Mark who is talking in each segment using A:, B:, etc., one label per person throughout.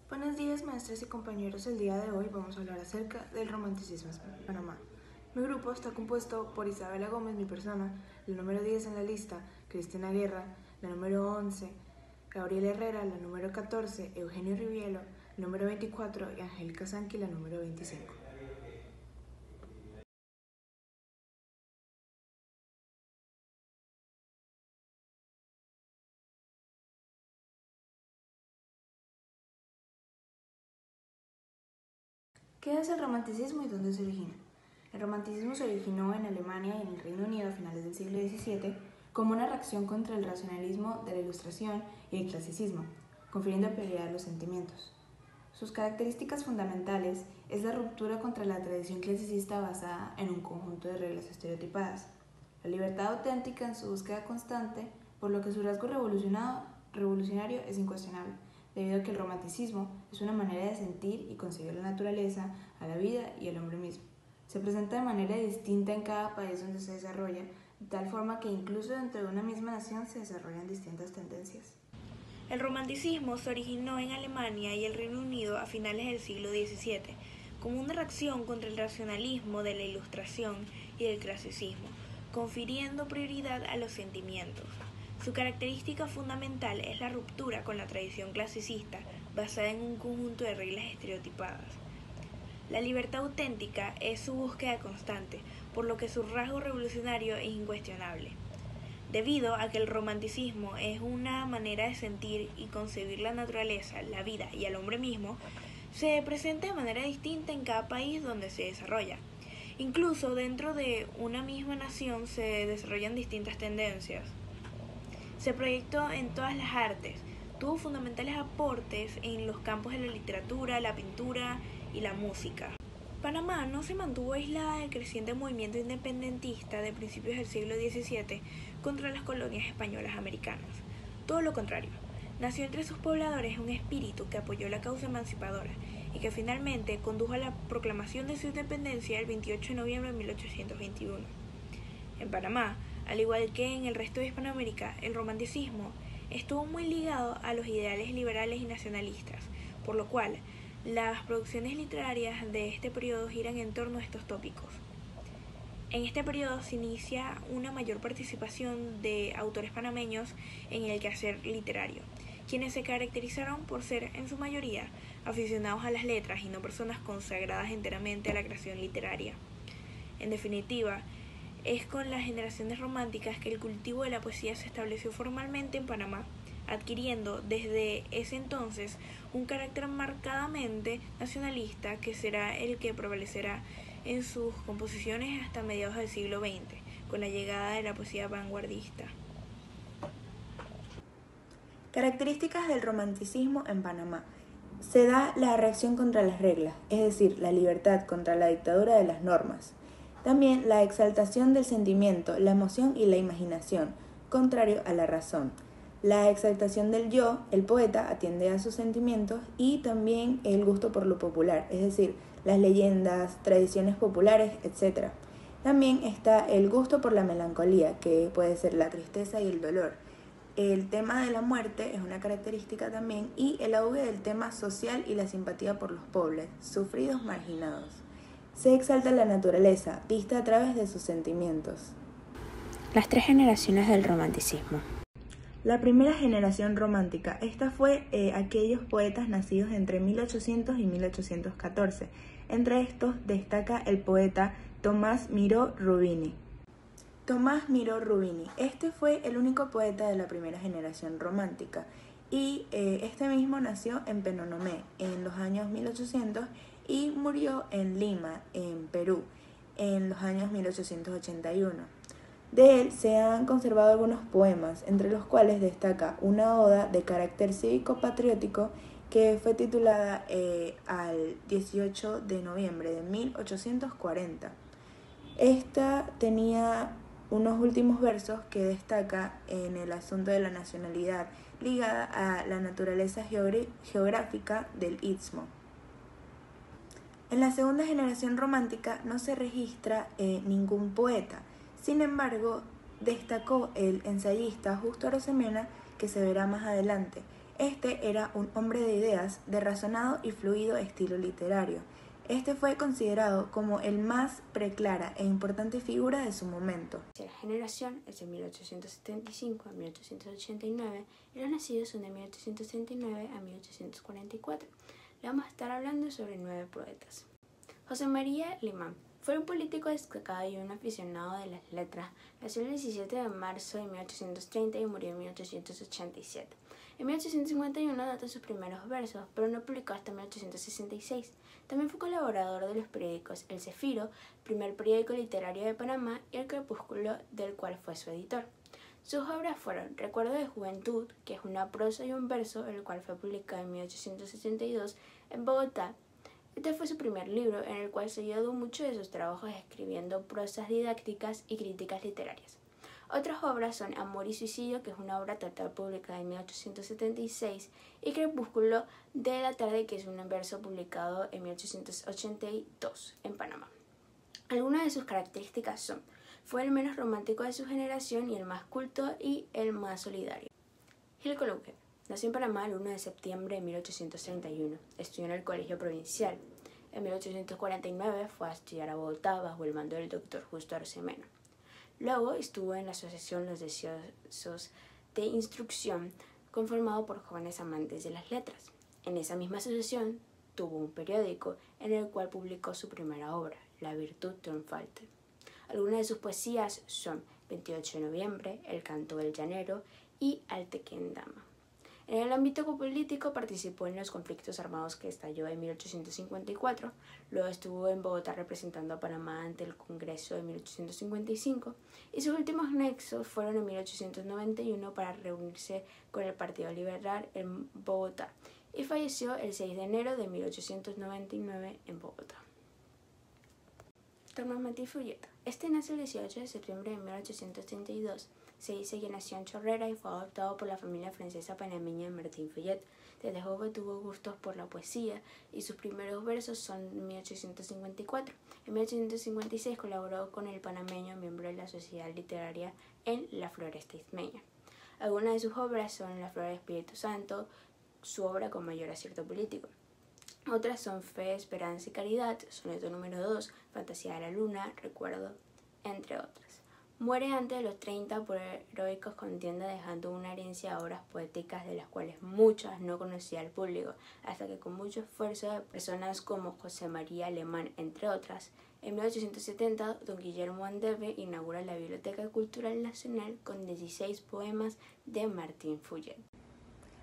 A: Buenos días, maestras y compañeros. El día de hoy vamos a hablar acerca del romanticismo en Panamá. Mi grupo está compuesto por Isabela Gómez, mi persona, la número 10 en la lista, Cristina Guerra, la número 11, Gabriela Herrera, la número 14, Eugenio Rivielo, la número 24 y Angélica Sanqui, la número 25. ¿Qué es el romanticismo y dónde se origina? El romanticismo se originó en Alemania y en el Reino Unido a finales del siglo XVII como una reacción contra el racionalismo de la Ilustración y el clasicismo, confiriendo prioridad a los sentimientos. Sus características fundamentales es la ruptura contra la tradición clasicista basada en un conjunto de reglas estereotipadas, la libertad auténtica en su búsqueda constante, por lo que su rasgo revolucionario es incuestionable, debido a que el romanticismo es una manera de sentir y concebir la naturaleza, a la vida y al hombre mismo. Se presenta de manera distinta en cada país donde se desarrolla, de tal forma que incluso dentro de una misma nación se desarrollan distintas tendencias.
B: El romanticismo se originó en Alemania y el Reino Unido a finales del siglo XVII, como una reacción contra el racionalismo de la Ilustración y del clasicismo, confiriendo prioridad a los sentimientos. Su característica fundamental es la ruptura con la tradición clasicista, basada en un conjunto de reglas estereotipadas. La libertad auténtica es su búsqueda constante, por lo que su rasgo revolucionario es incuestionable. Debido a que el romanticismo es una manera de sentir y concebir la naturaleza, la vida y al hombre mismo, se presenta de manera distinta en cada país donde se desarrolla. Incluso dentro de una misma nación se desarrollan distintas tendencias. Se proyectó en todas las artes, tuvo fundamentales aportes en los campos de la literatura, la pintura y la música. Panamá no se mantuvo aislada del creciente movimiento independentista de principios del siglo XVII contra las colonias españolas americanas. Todo lo contrario, nació entre sus pobladores un espíritu que apoyó la causa emancipadora y que finalmente condujo a la proclamación de su independencia el 28 de noviembre de 1821. En Panamá, al igual que en el resto de Hispanoamérica, el romanticismo estuvo muy ligado a los ideales liberales y nacionalistas, por lo cual las producciones literarias de este periodo giran en torno a estos tópicos. En este periodo se inicia una mayor participación de autores panameños en el quehacer literario, quienes se caracterizaron por ser, en su mayoría, aficionados a las letras y no personas consagradas enteramente a la creación literaria. En definitiva, es con las generaciones románticas que el cultivo de la poesía se estableció formalmente en Panamá, adquiriendo desde ese entonces un carácter marcadamente nacionalista que será el que prevalecerá en sus composiciones hasta mediados del siglo XX, con la llegada de la poesía vanguardista.
C: Características del romanticismo en Panamá. Se da la reacción contra las reglas, es decir, la libertad contra la dictadura de las normas. También la exaltación del sentimiento, la emoción y la imaginación, contrario a la razón. La exaltación del yo, el poeta atiende a sus sentimientos, y también el gusto por lo popular, es decir, las leyendas, tradiciones populares, etc. También está el gusto por la melancolía, que puede ser la tristeza y el dolor. El tema de la muerte es una característica también, y el auge del tema social y la simpatía por los pobres, sufridos, marginados. Se exalta la naturaleza, vista a través de sus sentimientos.
D: Las tres generaciones del romanticismo.
C: La primera generación romántica, esta fue aquellos poetas nacidos entre 1800 y 1814. Entre estos destaca el poeta Tomás Miró Rubini. Tomás Miró Rubini, este fue el único poeta de la primera generación romántica, y este mismo nació en Penonomé en los años 1800 y murió en Lima, en Perú, en los años 1881. De él se han conservado algunos poemas, entre los cuales destaca una oda de carácter cívico-patriótico que fue titulada al 18 de noviembre de 1840. Esta tenía unos últimos versos que destaca en el asunto de la nacionalidad ligada a la naturaleza geográfica del Istmo. En la segunda generación romántica no se registra ningún poeta. Sin embargo, destacó el ensayista Justo Arosemena, que se verá más adelante. Este era un hombre de ideas, de razonado y fluido estilo literario. Este fue considerado como el más preclara e importante figura de su momento.
D: La generación es de 1875 a 1889 y los nacidos son de 1839 a 1844. Le vamos a estar hablando sobre 9 poetas. José María Limán fue un político destacado y un aficionado de las letras. Nació el 17 de marzo de 1830 y murió en 1887. En 1851 data sus primeros versos, pero no publicó hasta 1866. También fue colaborador de los periódicos El Cefiro, primer periódico literario de Panamá, y El Crepúsculo, del cual fue su editor. Sus obras fueron Recuerdo de Juventud, que es una prosa y un verso, el cual fue publicado en 1872 en Bogotá. Este fue su primer libro, en el cual se ayudó mucho de sus trabajos escribiendo prosas didácticas y críticas literarias. Otras obras son Amor y Suicidio, que es una obra teatral publicada en 1876, y Crepúsculo de la tarde, que es un verso publicado en 1882 en Panamá. Algunas de sus características son: fue el menos romántico de su generación y el más culto y el más solidario. Gil Coluque nació en Panamá el 1 de septiembre de 1831. Estudió en el Colegio Provincial. En 1849 fue a estudiar a Bogotá bajo el mando del doctor Justo Arcemeno. Luego estuvo en la asociación Los Deseosos de Instrucción, conformado por jóvenes amantes de las letras. En esa misma asociación tuvo un periódico en el cual publicó su primera obra, La Virtud Triunfante. Algunas de sus poesías son 28 de noviembre, El Canto del Llanero y Altequendama. En el ámbito político participó en los conflictos armados que estalló en 1854, luego estuvo en Bogotá representando a Panamá ante el Congreso de 1855 y sus últimos nexos fueron en 1891 para reunirse con el Partido Liberal en Bogotá y falleció el 6 de enero de 1899 en Bogotá. Tomás Martín Follet. Este nació el 18 de septiembre de 1832. Se dice que nació en Chorrera y fue adoptado por la familia francesa panameña de Martín Follet. Desde joven tuvo gustos por la poesía y sus primeros versos son de 1854. En 1856 colaboró con el panameño, miembro de la Sociedad Literaria en La Floresta Ismeña. Algunas de sus obras son La Flor del Espíritu Santo, su obra con mayor acierto político. Otras son Fe, Esperanza y Caridad, soneto número 2, Fantasía de la Luna, Recuerdo, entre otras. Muere antes de los 30 por heroicos contiendas, dejando una herencia de obras poéticas de las cuales muchas no conocía el público, hasta que con mucho esfuerzo de personas como José María Limán, entre otras, en 1870 don Guillermo Andeve inaugura la Biblioteca Cultural Nacional con 16 poemas de Martín Follet.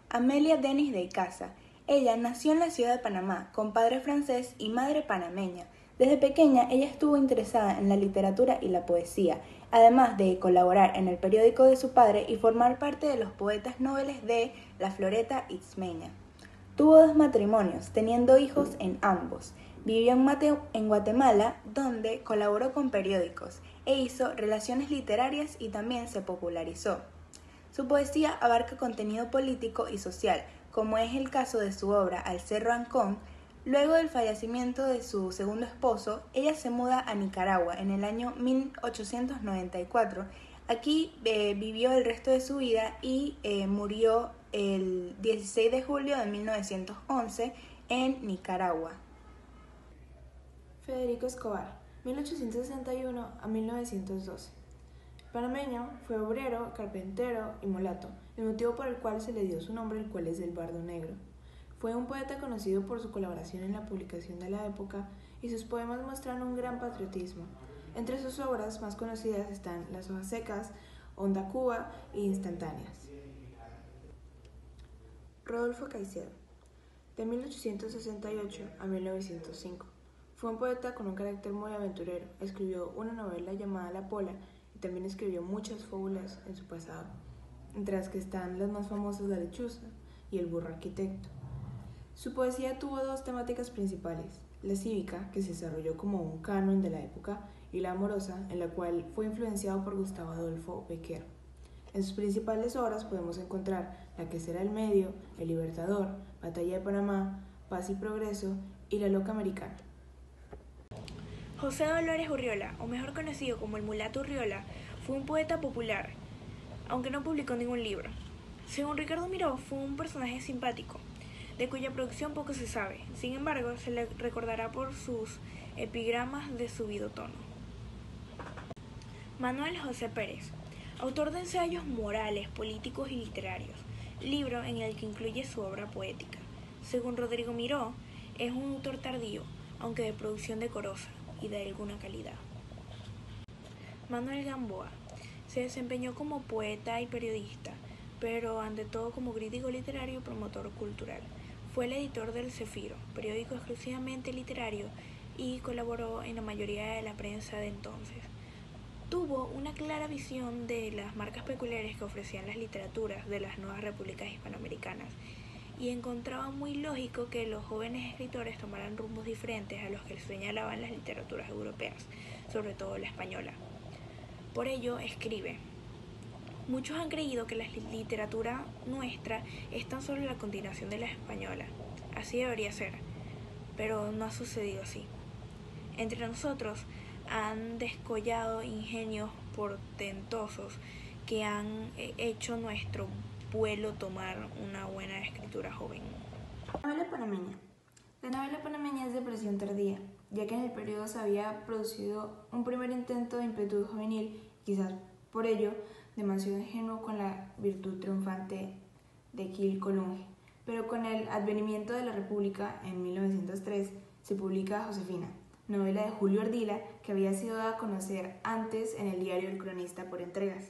C: Amelia Denis de Icaza. Ella nació en la ciudad de Panamá, con padre francés y madre panameña. Desde pequeña ella estuvo interesada en la literatura y la poesía, además de colaborar en el periódico de su padre y formar parte de los poetas nobles de La Floresta Ismeña. Tuvo 2 matrimonios, teniendo hijos en ambos. Vivió en Guatemala, donde colaboró con periódicos e hizo relaciones literarias y también se popularizó. Su poesía abarca contenido político y social, como es el caso de su obra Al Cerro Ancón. Luego del fallecimiento de su segundo esposo, ella se muda a Nicaragua en el año 1894. Aquí vivió el resto de su vida y murió el 16 de julio de 1911 en Nicaragua.
A: Federico Escobar, 1861 a 1912. Panameño, fue obrero, carpintero y mulato, el motivo por el cual se le dio su nombre, el cual es el Bardo Negro. Fue un poeta conocido por su colaboración en la publicación de la época y sus poemas muestran un gran patriotismo. Entre sus obras más conocidas están Las hojas secas, Honda Cuba e Instantáneas. Rodolfo Caicedo, de 1868 a 1905. Fue un poeta con un carácter muy aventurero. Escribió una novela llamada La Pola y también escribió muchas fábulas en su pasado, entre las que están las más famosas La Lechuza y El burro arquitecto. Su poesía tuvo 2 temáticas principales: la cívica, que se desarrolló como un canon de la época, y la amorosa, en la cual fue influenciado por Gustavo Adolfo Bécquer. En sus principales obras podemos encontrar La que será el medio, El Libertador, Batalla de Panamá, Paz y Progreso y La loca americana.
B: José Dolores Urriola, o mejor conocido como el Mulato Urriola, fue un poeta popular, aunque no publicó ningún libro. Según Ricardo Miró, fue un personaje simpático, de cuya producción poco se sabe. Sin embargo, se le recordará por sus epigramas de subido tono. Manuel José Pérez, autor de ensayos morales, políticos y literarios, libro en el que incluye su obra poética. Según Rodrigo Miró, es un autor tardío, aunque de producción decorosa y de alguna calidad. Manuel Gamboa se desempeñó como poeta y periodista, pero ante todo como crítico literario y promotor cultural. Fue el editor del Cefiro, periódico exclusivamente literario, y colaboró en la mayoría de la prensa de entonces. Tuvo una clara visión de las marcas peculiares que ofrecían las literaturas de las nuevas repúblicas hispanoamericanas y encontraba muy lógico que los jóvenes escritores tomaran rumbos diferentes a los que señalaban las literaturas europeas, sobre todo la española. Por ello escribe: muchos han creído que la literatura nuestra es tan solo la continuación de la española. Así debería ser, pero no ha sucedido así. Entre nosotros han descollado ingenios portentosos que han hecho nuestro vuelo tomar una buena escritura joven.
A: Novela panameña. La novela panameña es de presión tardía, ya que en el periodo se había producido un primer intento de impetu juvenil, quizás por ello demasiado ingenuo con la virtud triunfante de Gil Colunge. Pero con el advenimiento de la República, en 1903, se publica Josefina, novela de Julio Ardila que había sido dada a conocer antes en el diario El Cronista por entregas.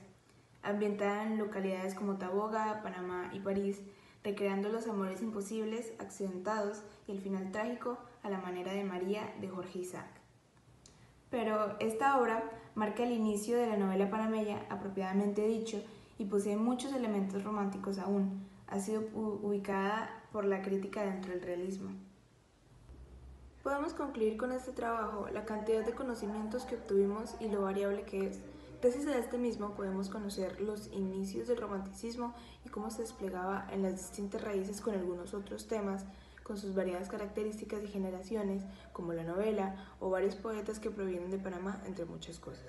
A: Ambientada en localidades como Taboga, Panamá y París, recreando los amores imposibles, accidentados y el final trágico a la manera de María de Jorge Isaac. Pero esta obra marca el inicio de la novela panameña, apropiadamente dicho, y posee muchos elementos románticos aún. Ha sido ubicada por la crítica dentro del realismo. Podemos concluir con este trabajo la cantidad de conocimientos que obtuvimos y lo variable que es. Gracias a este mismo podemos conocer los inicios del romanticismo y cómo se desplegaba en las distintas raíces con algunos otros temas, con sus variadas características y generaciones, como la novela o varios poetas que provienen de Panamá, entre muchas cosas.